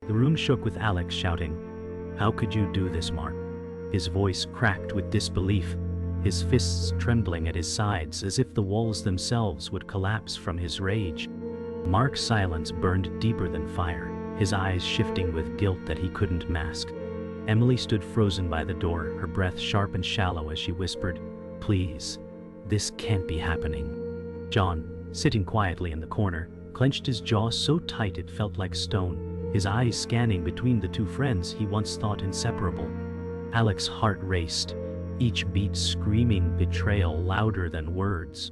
The room shook with Alex shouting, "How could you do this, Mark?" His voice cracked with disbelief, his fists trembling at his sides as if the walls themselves would collapse from his rage. Mark's silence burned deeper than fire, his eyes shifting with guilt that he couldn't mask. Emily stood frozen by the door, her breath sharp and shallow as she whispered, "Please, this can't be happening." John, sitting quietly in the corner, clenched his jaw so tight it felt like stone, his eyes scanning between the two friends he once thought inseparable. Alex's heart raced, each beat screaming betrayal louder than words.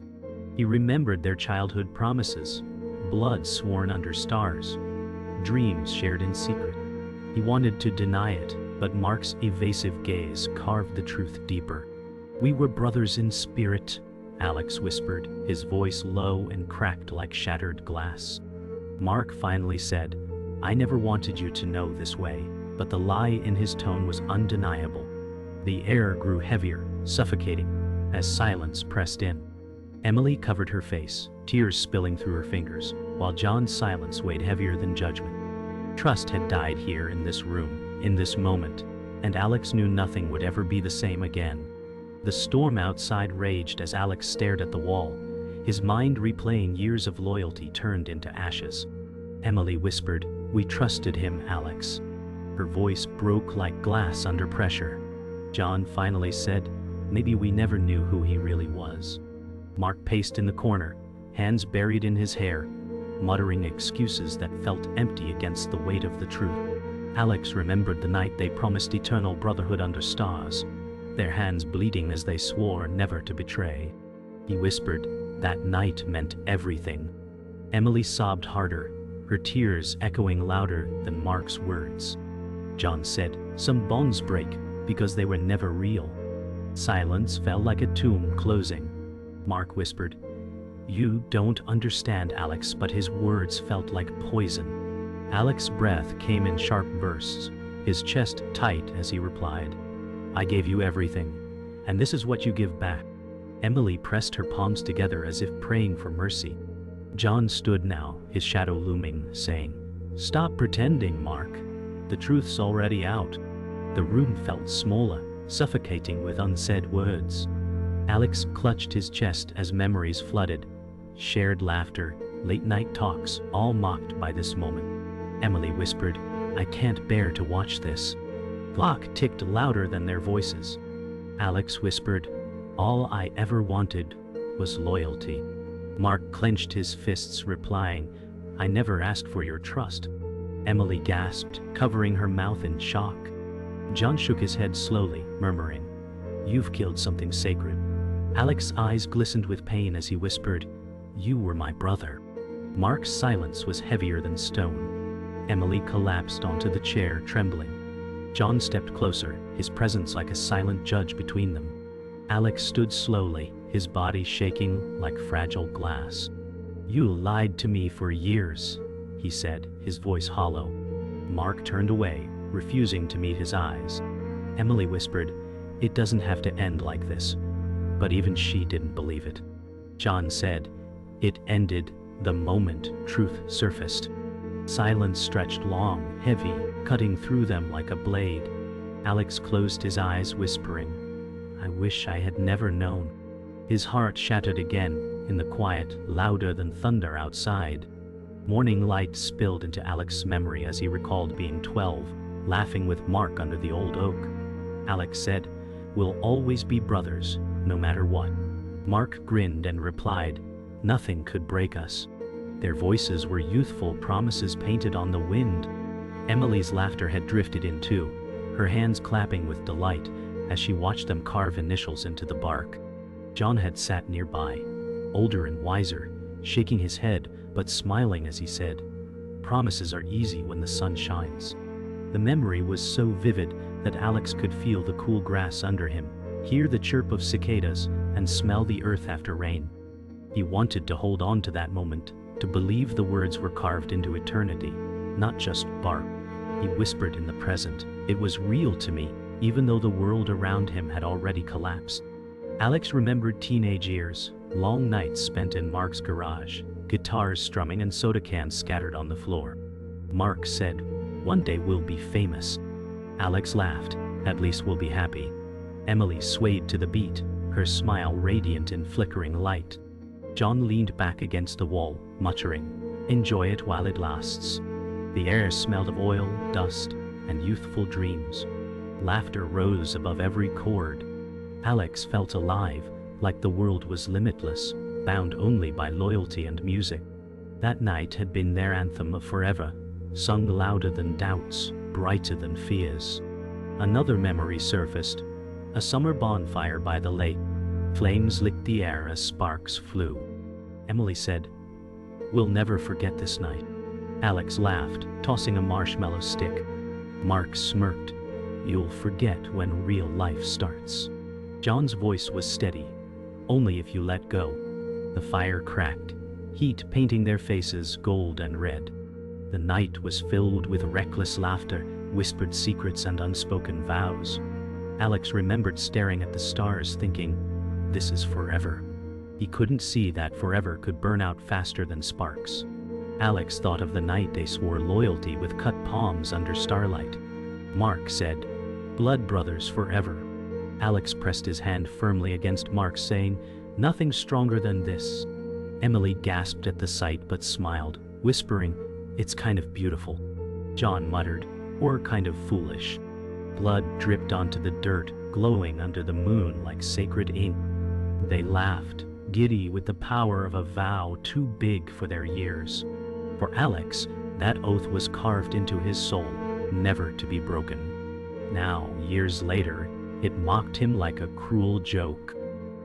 He remembered their childhood promises, blood sworn under stars, dreams shared in secret. He wanted to deny it, but Mark's evasive gaze carved the truth deeper. "We were brothers in spirit," Alex whispered, his voice low and cracked like shattered glass. Mark finally said, "I never wanted you to know this way," but the lie in his tone was undeniable. The air grew heavier, suffocating, as silence pressed in. Emily covered her face, tears spilling through her fingers, while John's silence weighed heavier than judgment. Trust had died here in this room, in this moment, and Alex knew nothing would ever be the same again. The storm outside raged as Alex stared at the wall, his mind replaying years of loyalty turned into ashes. Emily whispered, "We trusted him, Alex." Her voice broke like glass under pressure. John finally said, "Maybe we never knew who he really was." Mark paced in the corner, hands buried in his hair, muttering excuses that felt empty against the weight of the truth. Alex remembered the night they promised eternal brotherhood under stars, their hands bleeding as they swore never to betray. He whispered, "That night meant everything." Emily sobbed harder, her tears echoing louder than Mark's words. John said, "Some bonds break because they were never real." Silence fell like a tomb closing. Mark whispered, "You don't understand, Alex," but his words felt like poison. Alex's breath came in sharp bursts, his chest tight as he replied, "I gave you everything, and this is what you give back." Emily pressed her palms together as if praying for mercy. John stood now, his shadow looming, saying, "Stop pretending, Mark. The truth's already out." The room felt smaller, suffocating with unsaid words. Alex clutched his chest as memories flooded, shared laughter, late-night talks, all mocked by this moment. Emily whispered, "I can't bear to watch this." Clock ticked louder than their voices. Alex whispered, "All I ever wanted was loyalty." Mark clenched his fists, replying, "I never asked for your trust." Emily gasped, covering her mouth in shock. John shook his head slowly, murmuring, "You've killed something sacred." Alex's eyes glistened with pain as he whispered, "You were my brother." Mark's silence was heavier than stone. Emily collapsed onto the chair, trembling. John stepped closer, his presence like a silent judge between them. Alex stood slowly, his body shaking like fragile glass. "You lied to me for years," he said, his voice hollow. Mark turned away, refusing to meet his eyes. Emily whispered, "It doesn't have to end like this." But even she didn't believe it. John said, "It ended the moment truth surfaced." Silence stretched long, heavy, cutting through them like a blade. Alex closed his eyes, whispering, "I wish I had never known." His heart shattered again, in the quiet, louder than thunder outside. Morning light spilled into Alex's memory as he recalled being 12, laughing with Mark under the old oak. Alex said, "We'll always be brothers, no matter what." Mark grinned and replied, "Nothing could break us." Their voices were youthful promises painted on the wind. Emily's laughter had drifted in too, her hands clapping with delight as she watched them carve initials into the bark. John had sat nearby, older and wiser, shaking his head but smiling as he said, "Promises are easy when the sun shines." The memory was so vivid that Alex could feel the cool grass under him, hear the chirp of cicadas, and smell the earth after rain. He wanted to hold on to that moment, to believe the words were carved into eternity, not just bark. He whispered in the present, "It was real to me, even though the world around him had already collapsed." Alex remembered teenage years, long nights spent in Mark's garage, guitars strumming and soda cans scattered on the floor. Mark said, One day we'll be famous." Alex laughed. "At least we'll be happy." Emily swayed to the beat, her smile radiant in flickering light. John leaned back against the wall, muttering, "Enjoy it while it lasts." The air smelled of oil, dust, and youthful dreams. Laughter rose above every chord. Alex felt alive, like the world was limitless, bound only by loyalty and music. That night had been their anthem of forever, sung louder than doubts, brighter than fears. Another memory surfaced, a summer bonfire by the lake. Flames licked the air as sparks flew. Emily said, "We'll never forget this night." Alex laughed, tossing a marshmallow stick. Mark smirked, "You'll forget when real life starts." John's voice was steady, "Only if you let go." The fire cracked, heat painting their faces gold and red. The night was filled with reckless laughter, whispered secrets and unspoken vows. Alex remembered staring at the stars thinking, "This is forever." He couldn't see that forever could burn out faster than sparks. Alex thought of the night they swore loyalty with cut palms under starlight. Mark said, "Blood brothers forever." Alex pressed his hand firmly against Mark's, saying, "Nothing stronger than this." Emily gasped at the sight but smiled, whispering, "It's kind of beautiful." John muttered, "Or kind of foolish." Blood dripped onto the dirt, glowing under the moon like sacred ink. They laughed, giddy with the power of a vow too big for their years. For Alex, that oath was carved into his soul, never to be broken. Now, years later, it mocked him like a cruel joke.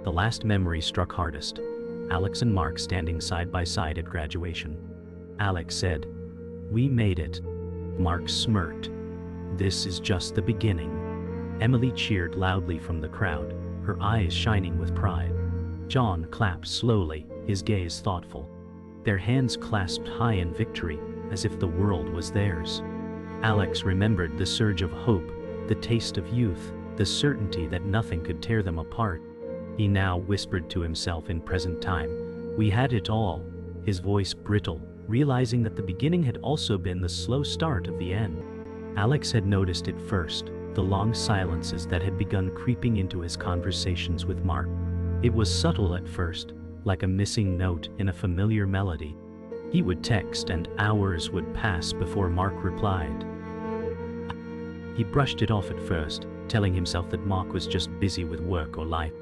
The last memory struck hardest. Alex and Mark standing side by side at graduation. Alex said, "We made it." Mark smirked, "This is just the beginning." Emily cheered loudly from the crowd, her eyes shining with pride. John clapped slowly, his gaze thoughtful. Their hands clasped high in victory, as if the world was theirs. Alex remembered the surge of hope, the taste of youth, the certainty that nothing could tear them apart. He now whispered to himself in present time, "We had it all," his voice brittle, realizing that the beginning had also been the slow start of the end. Alex had noticed it first, the long silences that had begun creeping into his conversations with Mark. It was subtle at first, like a missing note in a familiar melody. He would text and hours would pass before Mark replied. He brushed it off at first, telling himself that Mark was just busy with work or life.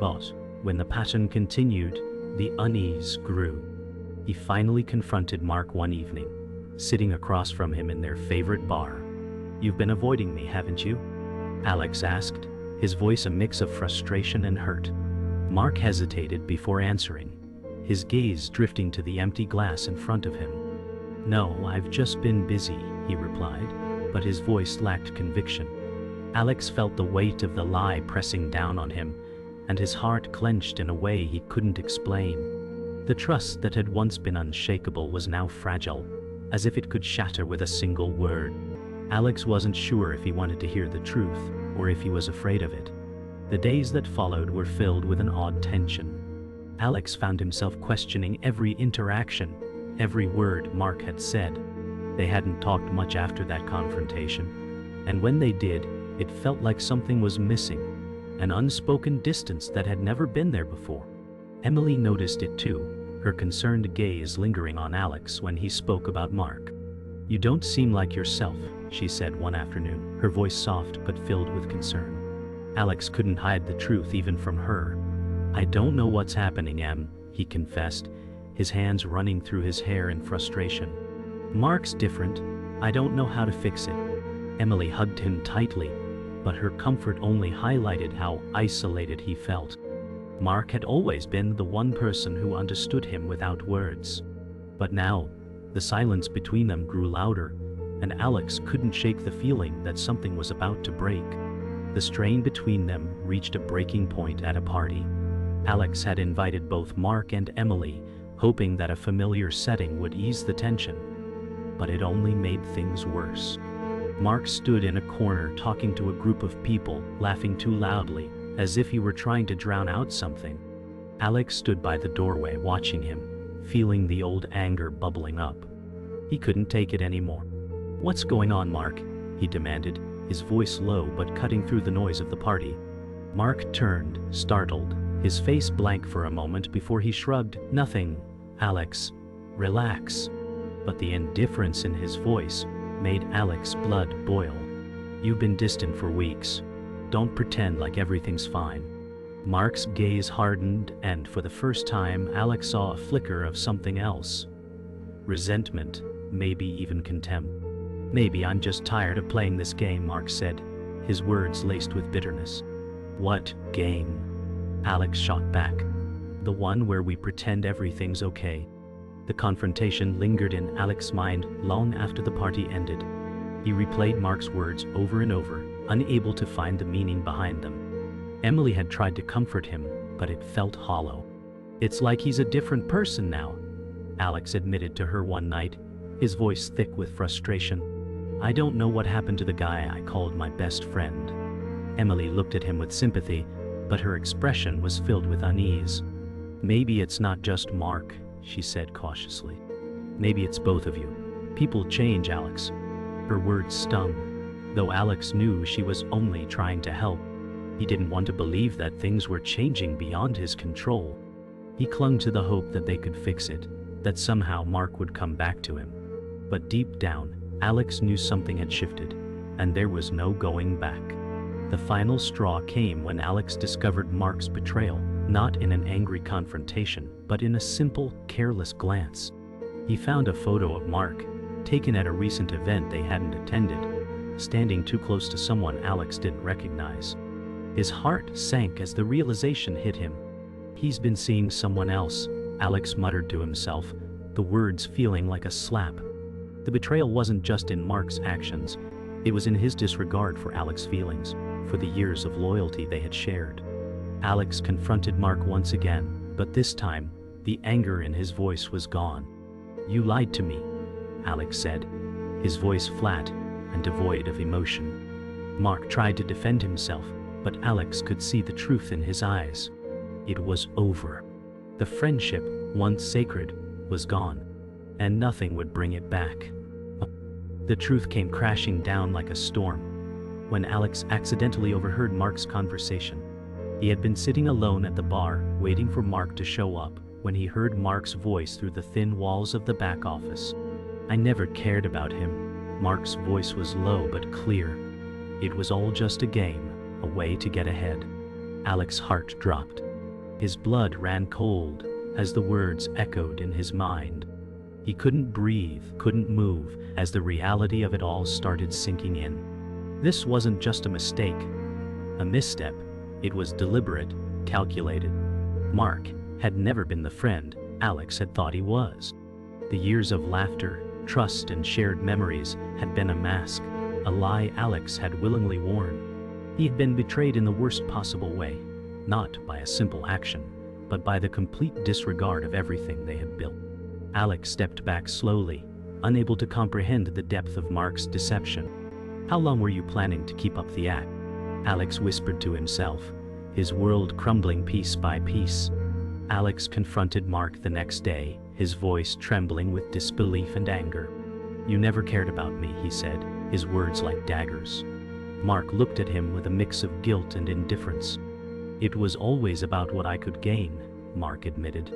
But when the pattern continued, the unease grew. He finally confronted Mark one evening, sitting across from him in their favorite bar. "You've been avoiding me, haven't you?" Alex asked, his voice a mix of frustration and hurt. Mark hesitated before answering, his gaze drifting to the empty glass in front of him. "No, I've just been busy," he replied, but his voice lacked conviction. Alex felt the weight of the lie pressing down on him, and his heart clenched in a way he couldn't explain. The trust that had once been unshakable was now fragile, as if it could shatter with a single word. Alex wasn't sure if he wanted to hear the truth, or if he was afraid of it. The days that followed were filled with an odd tension. Alex found himself questioning every interaction, every word Mark had said. They hadn't talked much after that confrontation, and when they did, it felt like something was missing, an unspoken distance that had never been there before. Emily noticed it too, her concerned gaze lingering on Alex when he spoke about Mark. "You don't seem like yourself," she said one afternoon, her voice soft but filled with concern. Alex couldn't hide the truth even from her. "I don't know what's happening, Em," he confessed, his hands running through his hair in frustration. "Mark's different. I don't know how to fix it." Emily hugged him tightly, but her comfort only highlighted how isolated he felt. Mark had always been the one person who understood him without words. But now, the silence between them grew louder, and Alex couldn't shake the feeling that something was about to break. The strain between them reached a breaking point at a party. Alex had invited both Mark and Emily, hoping that a familiar setting would ease the tension. But it only made things worse. Mark stood in a corner talking to a group of people, laughing too loudly, as if he were trying to drown out something. Alex stood by the doorway watching him, feeling the old anger bubbling up. He couldn't take it anymore. "What's going on, Mark?" he demanded, his voice low but cutting through the noise of the party. Mark turned, startled, his face blank for a moment before he shrugged. "Nothing, Alex. Relax." But the indifference in his voice made Alex's blood boil. "You've been distant for weeks. Don't pretend like everything's fine." Mark's gaze hardened, and for the first time Alex saw a flicker of something else. Resentment, maybe even contempt. "Maybe I'm just tired of playing this game," Mark said, his words laced with bitterness. "What game?" Alex shot back. "The one where we pretend everything's okay." The confrontation lingered in Alex's mind long after the party ended. He replayed Mark's words over and over, unable to find the meaning behind them. Emily had tried to comfort him, but it felt hollow. "It's like he's a different person now," Alex admitted to her one night, his voice thick with frustration. "I don't know what happened to the guy I called my best friend." Emily looked at him with sympathy, but her expression was filled with unease. "Maybe it's not just Mark," she said cautiously. "Maybe it's both of you. People change, Alex." Her words stung, though Alex knew she was only trying to help. He didn't want to believe that things were changing beyond his control. He clung to the hope that they could fix it, that somehow Mark would come back to him. But deep down, Alex knew something had shifted, and there was no going back. The final straw came when Alex discovered Mark's betrayal, not in an angry confrontation, but in a simple, careless glance. He found a photo of Mark, taken at a recent event they hadn't attended, standing too close to someone Alex didn't recognize. His heart sank as the realization hit him. "He's been seeing someone else," Alex muttered to himself, the words feeling like a slap. The betrayal wasn't just in Mark's actions, it was in his disregard for Alex's feelings, for the years of loyalty they had shared. Alex confronted Mark once again, but this time, the anger in his voice was gone. "You lied to me," Alex said, his voice flat and devoid of emotion. Mark tried to defend himself, but Alex could see the truth in his eyes. It was over. The friendship, once sacred, was gone, and nothing would bring it back. The truth came crashing down like a storm when Alex accidentally overheard Mark's conversation. He had been sitting alone at the bar, waiting for Mark to show up, when he heard Mark's voice through the thin walls of the back office. "I never cared about him." Mark's voice was low but clear. It was all just a game, a way to get ahead. Alex's heart dropped. His blood ran cold as the words echoed in his mind. He couldn't breathe, couldn't move, as the reality of it all started sinking in. This wasn't just a mistake, a misstep. It was deliberate, calculated. Mark had never been the friend Alex had thought he was. The years of laughter, trust, and shared memories had been a mask, a lie Alex had willingly worn. He had been betrayed in the worst possible way, not by a simple action, but by the complete disregard of everything they had built. Alex stepped back slowly, unable to comprehend the depth of Mark's deception. "How long were you planning to keep up the act?" Alex whispered to himself, his world crumbling piece by piece. Alex confronted Mark the next day, his voice trembling with disbelief and anger. "You never cared about me," he said, his words like daggers. Mark looked at him with a mix of guilt and indifference. "It was always about what I could gain," Mark admitted.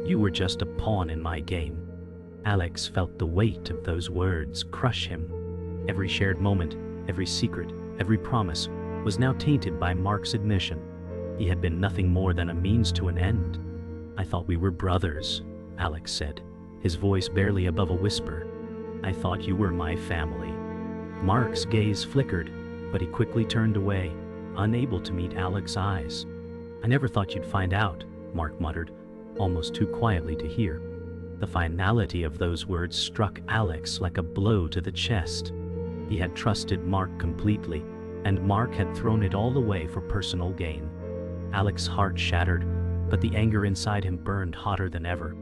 "You were just a pawn in my game." Alex felt the weight of those words crush him. Every shared moment, every secret, every promise was now tainted by Mark's admission. He had been nothing more than a means to an end. "I thought we were brothers," Alex said, his voice barely above a whisper. "I thought you were my family." Mark's gaze flickered, but he quickly turned away, unable to meet Alex's eyes. "I never thought you'd find out," Mark muttered, almost too quietly to hear. The finality of those words struck Alex like a blow to the chest. He had trusted Mark completely, and Mark had thrown it all away for personal gain. Alex's heart shattered, but the anger inside him burned hotter than ever.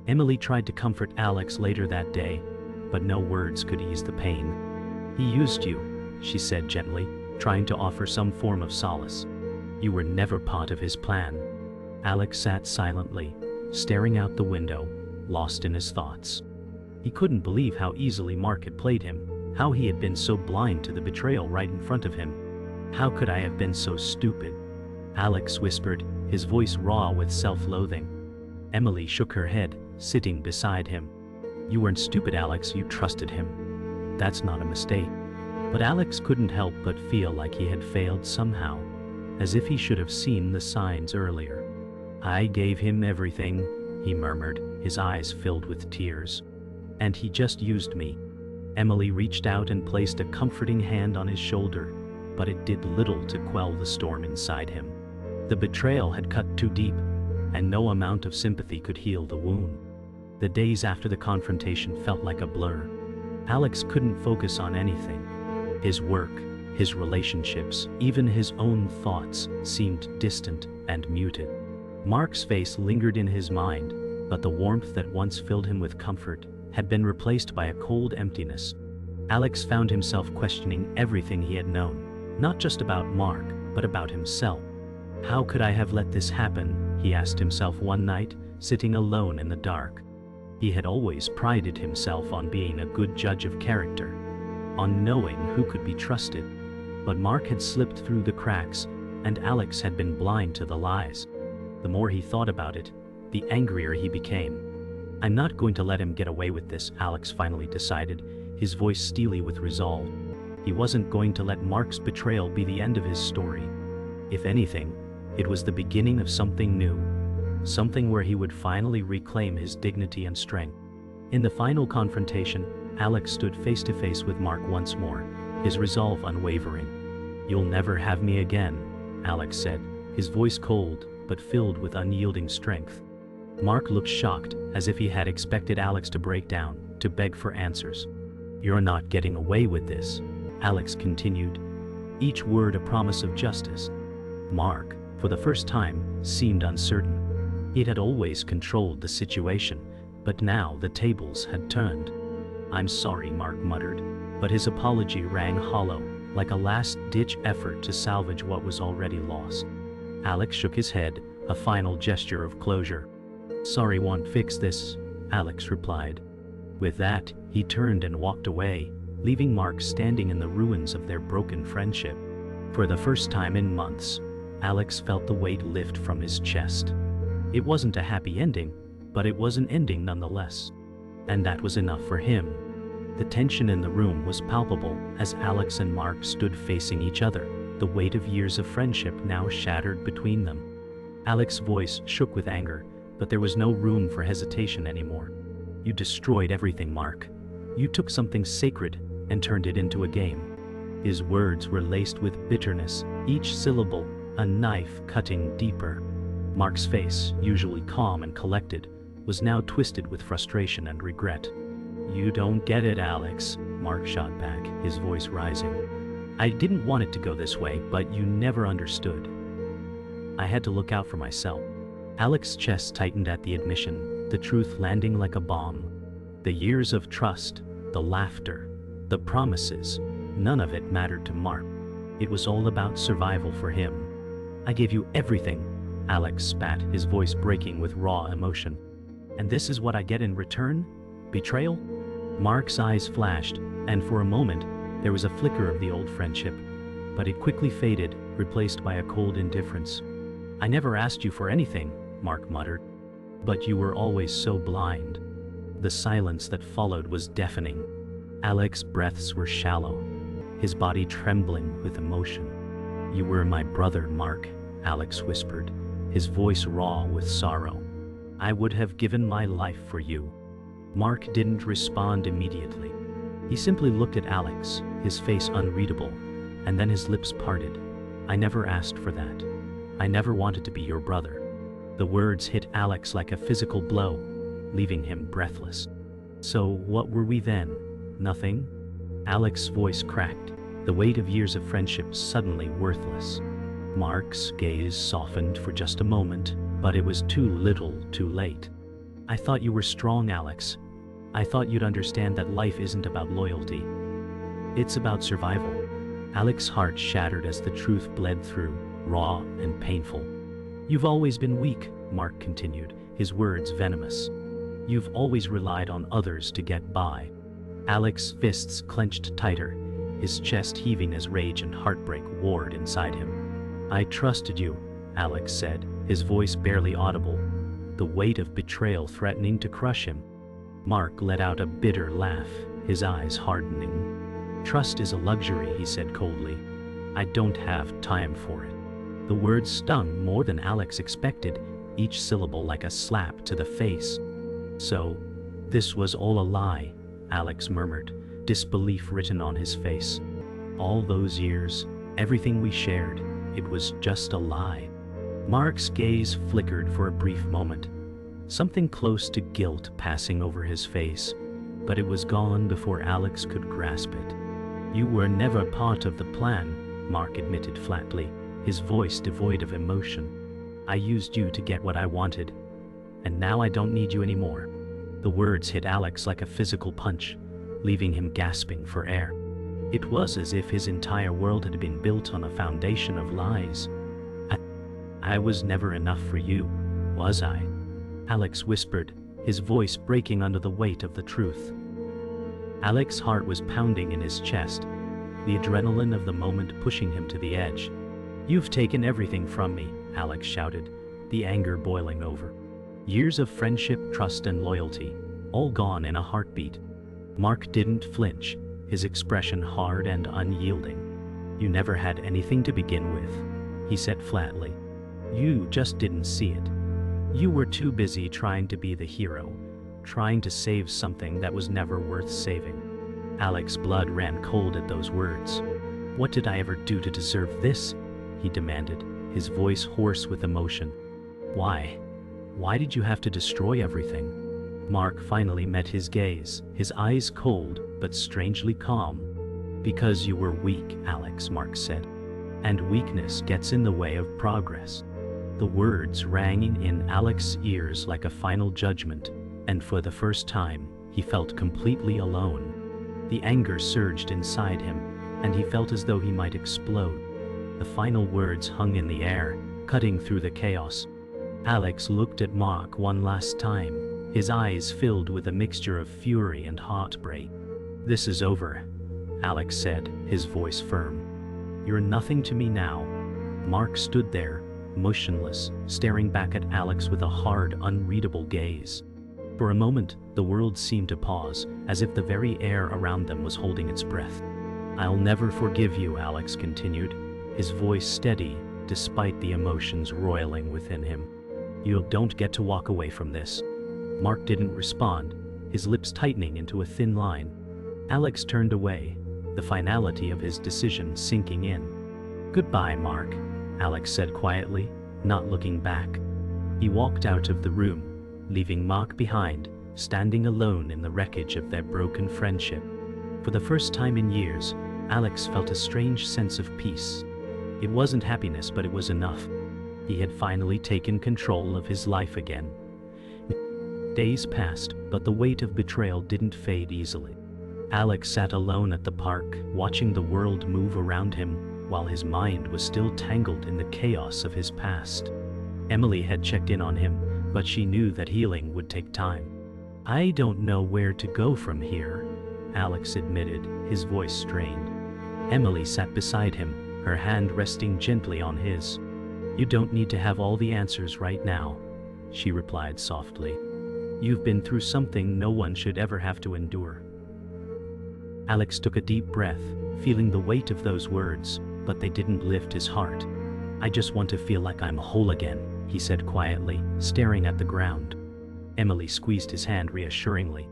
Emily tried to comfort Alex later that day, but no words could ease the pain. "He used you," she said gently, trying to offer some form of solace. "You were never part of his plan." Alex sat silently, staring out the window, lost in his thoughts. He couldn't believe how easily Mark had played him, How he had been so blind to the betrayal right in front of him. How could I have been so stupid? Alex whispered, his voice raw with self-loathing. Emily shook her head, sitting beside him. You weren't stupid, Alex, you trusted him. That's not a mistake. But Alex couldn't help but feel like he had failed somehow, as if he should have seen the signs earlier. I gave him everything, he murmured, his eyes filled with tears. And he just used me. Emily reached out and placed a comforting hand on his shoulder, but it did little to quell the storm inside him. The betrayal had cut too deep, and no amount of sympathy could heal the wound. The days after the confrontation felt like a blur. Alex couldn't focus on anything. His work, his relationships, even his own thoughts seemed distant and muted. Mark's face lingered in his mind, but the warmth that once filled him with comfort had been replaced by a cold emptiness. Alex found himself questioning everything he had known, not just about Mark, but about himself. How could I have let this happen, he asked himself one night, sitting alone in the dark. He had always prided himself on being a good judge of character, on knowing who could be trusted. But Mark had slipped through the cracks, and Alex had been blind to the lies. The more he thought about it, the angrier he became. I'm not going to let him get away with this, Alex finally decided, his voice steely with resolve. He wasn't going to let Mark's betrayal be the end of his story. If anything, it was the beginning of something new, something where he would finally reclaim his dignity and strength. In the final confrontation, Alex stood face to face with Mark once more, his resolve unwavering. You'll never have me again, Alex said, his voice cold but filled with unyielding strength. Mark looked shocked, as if he had expected Alex to break down, to beg for answers. You're not getting away with this, Alex continued, each word a promise of justice. Mark, for the first time, seemed uncertain. He had always controlled the situation, but now the tables had turned. I'm sorry, Mark muttered, but his apology rang hollow, like a last-ditch effort to salvage what was already lost. Alex shook his head, a final gesture of closure. Sorry won't fix this, Alex replied. With that, he turned and walked away, leaving Mark standing in the ruins of their broken friendship. For the first time in months, Alex felt the weight lift from his chest. It wasn't a happy ending, but it was an ending nonetheless. And that was enough for him. The tension in the room was palpable as Alex and Mark stood facing each other, the weight of years of friendship now shattered between them. Alex's voice shook with anger, but there was no room for hesitation anymore. You destroyed everything, Mark. You took something sacred and turned it into a game. His words were laced with bitterness, each syllable a knife cutting deeper. Mark's face, usually calm and collected, was now twisted with frustration and regret. You don't get it, Alex, Mark shot back, his voice rising. I didn't want it to go this way, but you never understood. I had to look out for myself. Alex's chest tightened at the admission, the truth landing like a bomb. The years of trust, the laughter, the promises, none of it mattered to Mark. It was all about survival for him. I gave you everything, Alex spat, his voice breaking with raw emotion. And this is what I get in return? Betrayal? Mark's eyes flashed, and for a moment, there was a flicker of the old friendship, but it quickly faded, replaced by a cold indifference. I never asked you for anything, Mark muttered. But you were always so blind. The silence that followed was deafening. Alex's breaths were shallow, his body trembling with emotion. You were my brother, Mark, Alex whispered, his voice raw with sorrow. I would have given my life for you. Mark didn't respond immediately. He simply looked at Alex, his face unreadable, and then his lips parted. I never asked for that. I never wanted to be your brother. The words hit Alex like a physical blow, leaving him breathless. So what were we then? Nothing? Alex's voice cracked, the weight of years of friendship suddenly worthless. Mark's gaze softened for just a moment, but it was too little, too late. I thought you were strong, Alex. I thought you'd understand that life isn't about loyalty. It's about survival. Alex's heart shattered as the truth bled through, raw and painful. You've always been weak, Mark continued, his words venomous. You've always relied on others to get by. Alex's fists clenched tighter, his chest heaving as rage and heartbreak warred inside him. "I trusted you," Alex said, his voice barely audible, the weight of betrayal threatening to crush him. Mark let out a bitter laugh, his eyes hardening. "Trust is a luxury," he said coldly. "I don't have time for it." The words stung more than Alex expected, each syllable like a slap to the face. "So, this was all a lie," Alex murmured, disbelief written on his face. "All those years, everything we shared, it was just a lie." Mark's gaze flickered for a brief moment, something close to guilt passing over his face, but it was gone before Alex could grasp it. "You were never part of the plan," Mark admitted flatly, his voice devoid of emotion. "I used you to get what I wanted, and now I don't need you anymore." The words hit Alex like a physical punch, leaving him gasping for air. It was as if his entire world had been built on a foundation of lies. I was never enough for you, was I?" Alex whispered, his voice breaking under the weight of the truth. Alex's heart was pounding in his chest, the adrenaline of the moment pushing him to the edge. "You've taken everything from me," Alex shouted, the anger boiling over. "Years of friendship, trust and loyalty, all gone in a heartbeat." Mark didn't flinch, his expression hard and unyielding. "You never had anything to begin with," he said flatly. "You just didn't see it. You were too busy trying to be the hero, trying to save something that was never worth saving." Alex's blood ran cold at those words. "What did I ever do to deserve this?" he demanded, his voice hoarse with emotion. "Why? Why did you have to destroy everything?" Mark finally met his gaze, his eyes cold but strangely calm. "Because you were weak, Alex," Mark said. "And weakness gets in the way of progress." The words rang in Alex's ears like a final judgment, and for the first time, he felt completely alone. The anger surged inside him, and he felt as though he might explode. The final words hung in the air, cutting through the chaos. Alex looked at Mark one last time, his eyes filled with a mixture of fury and heartbreak. "This is over," Alex said, his voice firm. "You're nothing to me now." Mark stood there, motionless, staring back at Alex with a hard, unreadable gaze. For a moment, the world seemed to pause, as if the very air around them was holding its breath. "I'll never forgive you," Alex continued, his voice steady despite the emotions roiling within him. "You don't get to walk away from this." Mark didn't respond, his lips tightening into a thin line. Alex turned away, the finality of his decision sinking in. "Goodbye, Mark," Alex said quietly, not looking back. He walked out of the room, leaving Mark behind, standing alone in the wreckage of their broken friendship. For the first time in years, Alex felt a strange sense of peace. It wasn't happiness, but it was enough. He had finally taken control of his life again. Days passed, but the weight of betrayal didn't fade easily. Alex sat alone at the park, watching the world move around him, while his mind was still tangled in the chaos of his past. Emily had checked in on him, but she knew that healing would take time. "I don't know where to go from here," Alex admitted, his voice strained. Emily sat beside him, her hand resting gently on his. "You don't need to have all the answers right now," she replied softly. "You've been through something no one should ever have to endure." Alex took a deep breath, feeling the weight of those words, but they didn't lift his heart. "I just want to feel like I'm whole again," he said quietly, staring at the ground. Emily squeezed his hand reassuringly.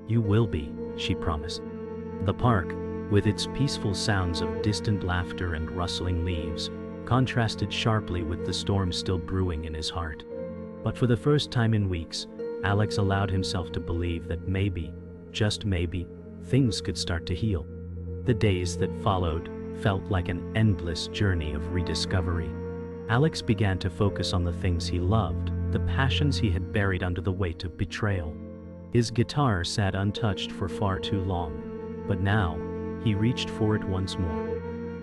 "You will be," she promised. The park, with its peaceful sounds of distant laughter and rustling leaves, contrasted sharply with the storm still brewing in his heart. But for the first time in weeks, Alex allowed himself to believe that maybe, just maybe, things could start to heal. The days that followed felt like an endless journey of rediscovery. Alex began to focus on the things he loved, the passions he had buried under the weight of betrayal. His guitar sat untouched for far too long, but now, he reached for it once more.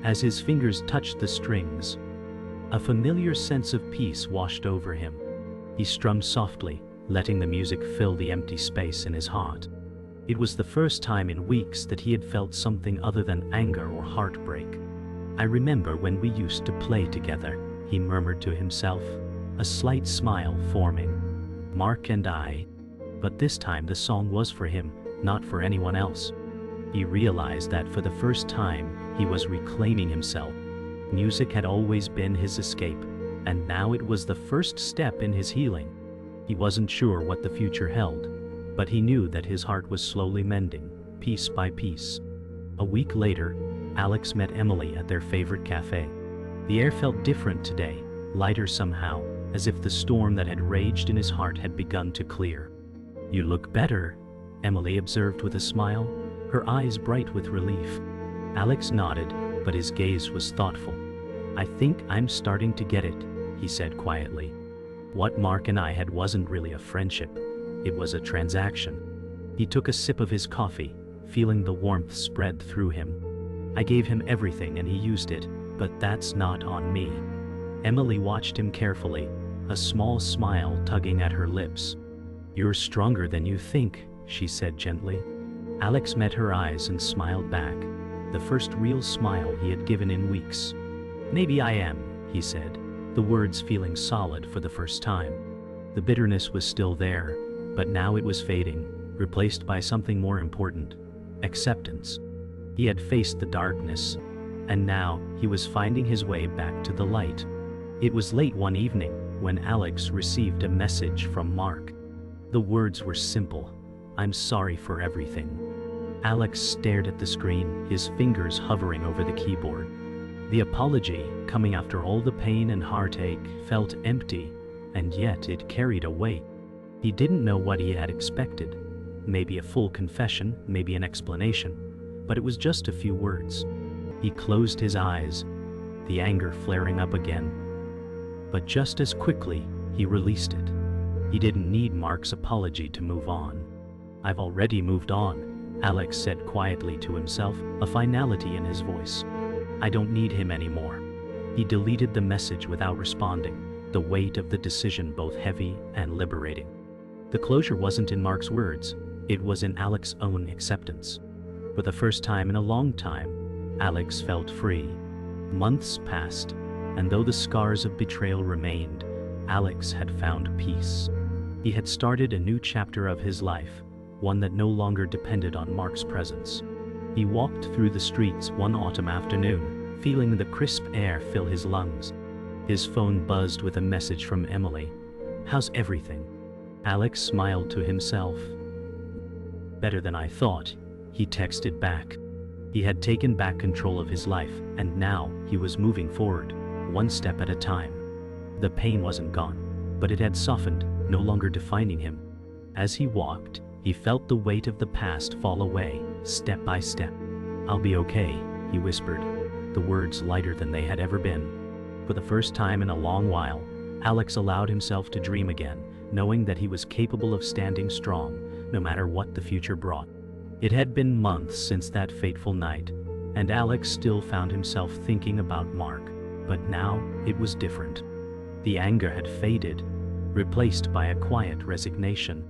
As his fingers touched the strings, a familiar sense of peace washed over him. He strummed softly, letting the music fill the empty space in his heart. It was the first time in weeks that he had felt something other than anger or heartbreak. "I remember when we used to play together," he murmured to himself, a slight smile forming. "Mark and I." But this time the song was for him, not for anyone else. He realized that for the first time, he was reclaiming himself. Music had always been his escape, and now it was the first step in his healing. He wasn't sure what the future held, but he knew that his heart was slowly mending, piece by piece. A week later, Alex met Emily at their favorite cafe. The air felt different today, lighter somehow, as if the storm that had raged in his heart had begun to clear. "You look better," Emily observed with a smile, her eyes bright with relief. Alex nodded, but his gaze was thoughtful. "I think I'm starting to get it," he said quietly. "What Mark and I had wasn't really a friendship. It was a transaction." He took a sip of his coffee, feeling the warmth spread through him. "I gave him everything and he used it, but that's not on me." Emily watched him carefully, a small smile tugging at her lips. "You're stronger than you think," she said gently. Alex met her eyes and smiled back, the first real smile he had given in weeks. "Maybe I am," he said, the words feeling solid for the first time. The bitterness was still there, but now it was fading, replaced by something more important: acceptance. He had faced the darkness, and now he was finding his way back to the light. It was late one evening when Alex received a message from Mark. The words were simple: "I'm sorry for everything." Alex stared at the screen, his fingers hovering over the keyboard. The apology, coming after all the pain and heartache, felt empty, and yet it carried a weight. He didn't know what he had expected. Maybe a full confession, maybe an explanation, but it was just a few words. He closed his eyes, the anger flaring up again. But just as quickly, he released it. He didn't need Mark's apology to move on. "I've already moved on," Alex said quietly to himself, a finality in his voice. "I don't need him anymore." He deleted the message without responding, the weight of the decision both heavy and liberating. The closure wasn't in Mark's words, it was in Alex's own acceptance. For the first time in a long time, Alex felt free. Months passed, and though the scars of betrayal remained, Alex had found peace. He had started a new chapter of his life, one that no longer depended on Mark's presence. He walked through the streets one autumn afternoon, feeling the crisp air fill his lungs. His phone buzzed with a message from Emily. "How's everything?" Alex smiled to himself. "Better than I thought," he texted back. He had taken back control of his life, and now he was moving forward, one step at a time. The pain wasn't gone, but it had softened, no longer defining him. As he walked, he felt the weight of the past fall away, step by step. "I'll be okay," he whispered, the words lighter than they had ever been. For the first time in a long while, Alex allowed himself to dream again, knowing that he was capable of standing strong, no matter what the future brought. It had been months since that fateful night, and Alex still found himself thinking about Mark, but now it was different. The anger had faded, replaced by a quiet resignation.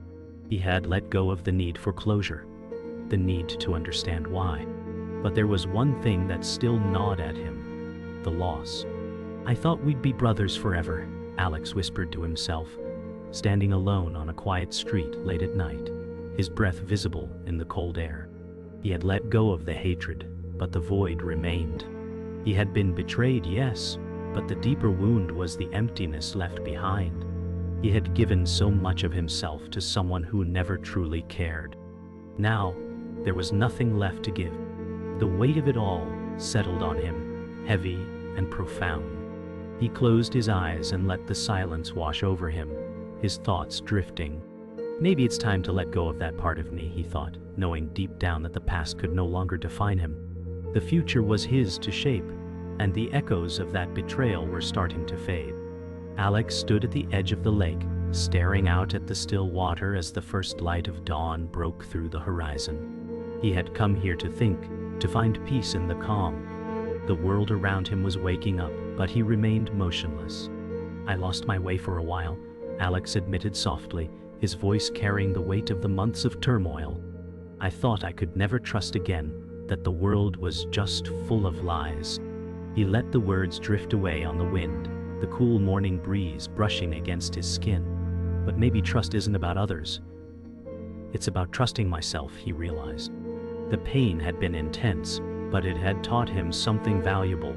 He had let go of the need for closure, the need to understand why. But there was one thing that still gnawed at him: the loss. "I thought we'd be brothers forever," Alex whispered to himself, standing alone on a quiet street late at night, his breath visible in the cold air. He had let go of the hatred, but the void remained. He had been betrayed, yes, but the deeper wound was the emptiness left behind. He had given so much of himself to someone who never truly cared. Now, there was nothing left to give. The weight of it all settled on him, heavy and profound. He closed his eyes and let the silence wash over him, his thoughts drifting. "Maybe it's time to let go of that part of me," he thought, knowing deep down that the past could no longer define him. The future was his to shape, and the echoes of that betrayal were starting to fade. Alex stood at the edge of the lake, staring out at the still water as the first light of dawn broke through the horizon. He had come here to think, to find peace in the calm. The world around him was waking up, but he remained motionless. "I lost my way for a while," Alex admitted softly, his voice carrying the weight of the months of turmoil. I thought I could never trust again, that the world was just full of lies. He let the words drift away on the wind, the cool morning breeze brushing against his skin. But maybe trust isn't about others. It's about trusting myself, he realized. The pain had been intense, but it had taught him something valuable.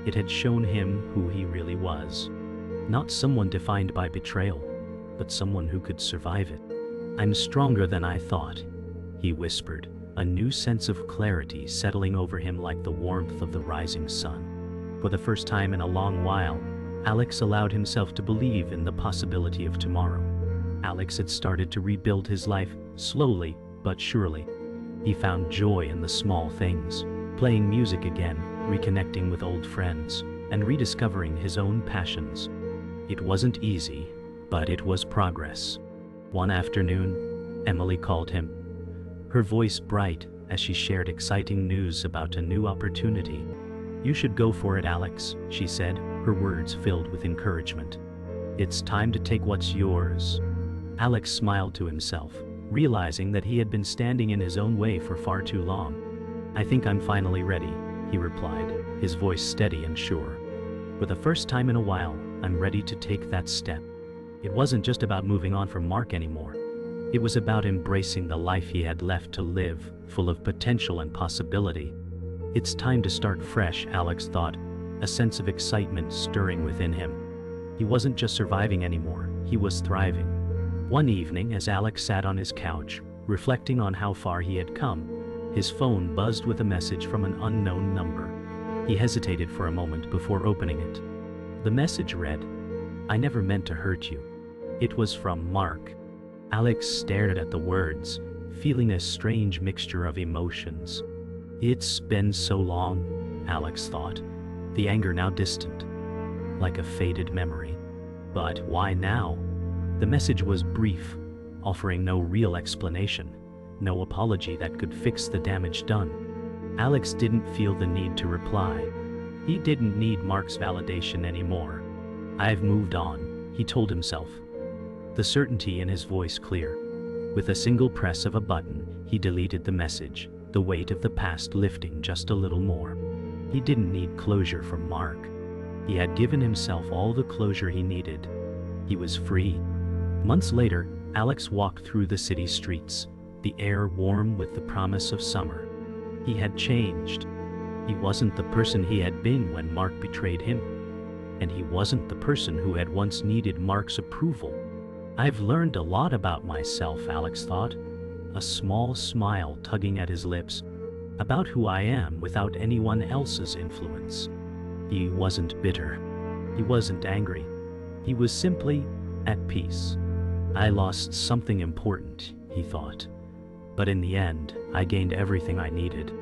It had shown him who he really was. Not someone defined by betrayal, but someone who could survive it. I'm stronger than I thought, he whispered, a new sense of clarity settling over him like the warmth of the rising sun. For the first time in a long while, Alex allowed himself to believe in the possibility of tomorrow. Alex had started to rebuild his life, slowly but surely. He found joy in the small things, playing music again, reconnecting with old friends, and rediscovering his own passions. It wasn't easy, but it was progress. One afternoon, Emily called him, her voice bright as she shared exciting news about a new opportunity. You should go for it, Alex, she said, her words filled with encouragement. It's time to take what's yours. Alex smiled to himself, realizing that he had been standing in his own way for far too long. I think I'm finally ready, he replied, his voice steady and sure. For the first time in a while, I'm ready to take that step. It wasn't just about moving on from Mark anymore. It was about embracing the life he had left to live, full of potential and possibility. It's time to start fresh, Alex thought, a sense of excitement stirring within him. He wasn't just surviving anymore, he was thriving. One evening, as Alex sat on his couch, reflecting on how far he had come, his phone buzzed with a message from an unknown number. He hesitated for a moment before opening it. The message read, "I never meant to hurt you." It was from Mark. Alex stared at the words, feeling a strange mixture of emotions. It's been so long, Alex thought, the anger now distant, like a faded memory. But why now? The message was brief, offering no real explanation, no apology that could fix the damage done. Alex didn't feel the need to reply. He didn't need Mark's validation anymore. I've moved on, he told himself, the certainty in his voice clear. With a single press of a button, he deleted the message, the weight of the past lifting just a little more. He didn't need closure from Mark. He had given himself all the closure he needed. He was free. Months later, Alex walked through the city streets, the air warm with the promise of summer. He had changed. He wasn't the person he had been when Mark betrayed him, and he wasn't the person who had once needed Mark's approval. I've learned a lot about myself, Alex thought, a small smile tugging at his lips, about who I am without anyone else's influence. He wasn't bitter. He wasn't angry. He was simply at peace. I lost something important, he thought, but in the end, I gained everything I needed.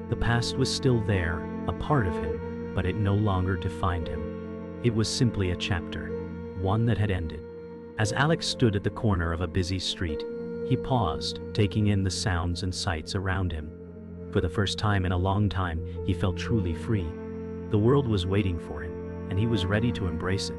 The past was still there, a part of him, but it no longer defined him. It was simply a chapter, one that had ended. As Alex stood at the corner of a busy street, he paused, taking in the sounds and sights around him. For the first time in a long time, he felt truly free. The world was waiting for him, and he was ready to embrace it.